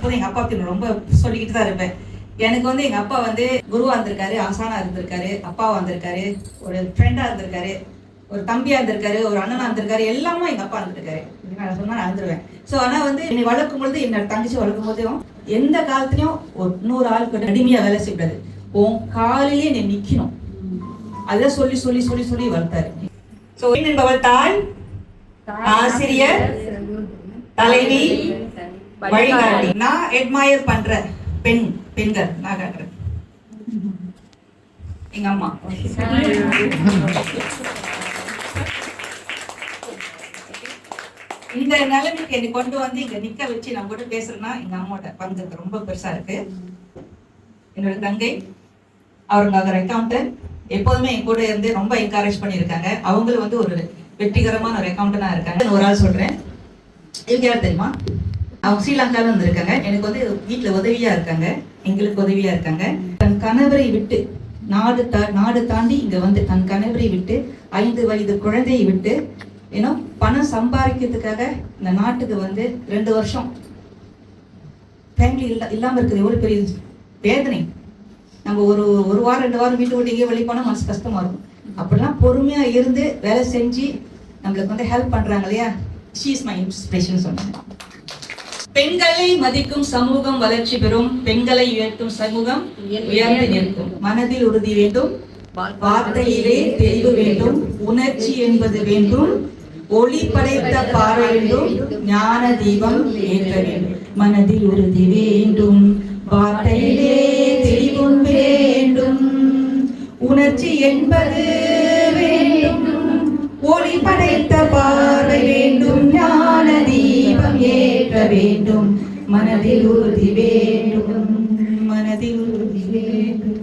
எப்போதும் எங்கள் அப்பா பற்றி ரொம்ப சொல்லிக்கிட்டு தான் இருப்பேன். எனக்கு வந்து எங்கள் அப்பா வந்து குருவாக இருந்திருக்காரு, ஆசானா இருந்திருக்காரு, அப்பாவாக இருந்திருக்காரு, ஒரு ஃப்ரெண்டாக இருந்திருக்காரு, ஒரு தம்பியாக இருந்திருக்காரு, ஒரு அண்ணனாக இருந்திருக்காரு, எல்லாமே எங்கள் அப்பா இருந்திருக்காரு. நான் சொன்னால் நான் இருந்துருவேன். ஸோ ஆனால் வந்து என்னை வளர்க்கும் பொழுது, என்னோட தங்கச்சி வளர்க்கும் போதும் எந்த காலத்துலையும் ஒரு 100 ஆளுக்கு அடிமையாக வேலை செய்யக்கூடாது, உன் காலிலே நீ நிற்கணும், அதான் சொல்லி சொல்லி சொல்லி சொல்லி வளர்த்தாரு. ஸோ என்பவள் தாய், ஆசிரியர், தலைவி, வழிகாட்டி. நான் அட்மையர் பண்ற பெண்கள் நான் காட்டுறேன். எங்க அம்மா. இந்த நிலைமைக்கு என்னை கொண்டு வந்து இங்க நிக்க வச்சு நான் கூட பேசுறேன்னா எங்க அம்மாவோட பங்கு ரொம்ப பெருசா இருக்கு. என்னோட தங்கை, அவங்க அக்கௌண்டன்ட், எப்போதுமே என் கூட இருந்து ரொம்ப என்கரேஜ் பண்ணியிருக்காங்க. அவங்களும் வந்து ஒரு வெற்றிகரமான ஒரு அக்கௌண்டனா இருக்காங்க. ஒரு ஆள் சொல்றேன், இவங்க யார் தெரியுமா? அவங்க ஸ்ரீலங்கால இருந்திருக்காங்க. எனக்கு வந்து வீட்டுல உதவியா இருக்காங்க, எங்களுக்கு உதவியா இருக்காங்க. தன் கணவரை விட்டு நாடு தாண்டி இங்க வந்து தன் கணவரை விட்டு 5 வயது குழந்தையை விட்டு ஏன்னா பணம் சம்பாதிக்கிறதுக்காக இந்த நாட்டுக்கு வந்து 2 வருஷம் ஃபேமிலி இல்லாம இருக்குது. எவ்வளவு பெரிய வேதனை. நம்ம ஒரு வாரம் 2 வாரம் வீட்டு விட்டு இங்கே வெளியே போனால் மனசு கஷ்டமா இருக்கும். அப்படிலாம் பொறுமையா இருந்து வேலை செஞ்சு நம்மளுக்கு வந்து ஹெல்ப் பண்றாங்க இல்லையா? ஷீ இஸ் மை இன்ஸ்பிரேஷன் சொன்னாங்க. பெண்களை மதிக்கும் சமூகம் வளர்ச்சி பெறும், பெண்களை உயர்த்தும் சமூகம் உயர்ந்து நிற்கும். மனதில் உறுதி வேண்டும், வார்த்தையிலே தெளிவு வேண்டும், உணர்ச்சி என்பது வேண்டும், ஒளி படைத்த பார்வை வேண்டும், ஞான தீபம் ஏற்ற வேண்டும். மனதில் உறுதி வேண்டும், வார்த்தையிலே தெளிவு வேண்டும், உணர்ச்சி என்பது வேண்டும், ஒளி படைத்த பார்வை வேண்டும், ஞான தீபம் ஏற்ற வேண்டும். மனதில் உறுதி வேண்டும், மனதில் உறுதி வேண்டும்.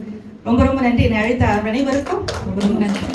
ரொம்ப ரொம்ப நன்றி. என்னை அழைத்த அனைவருக்கும் ரொம்ப நன்றி.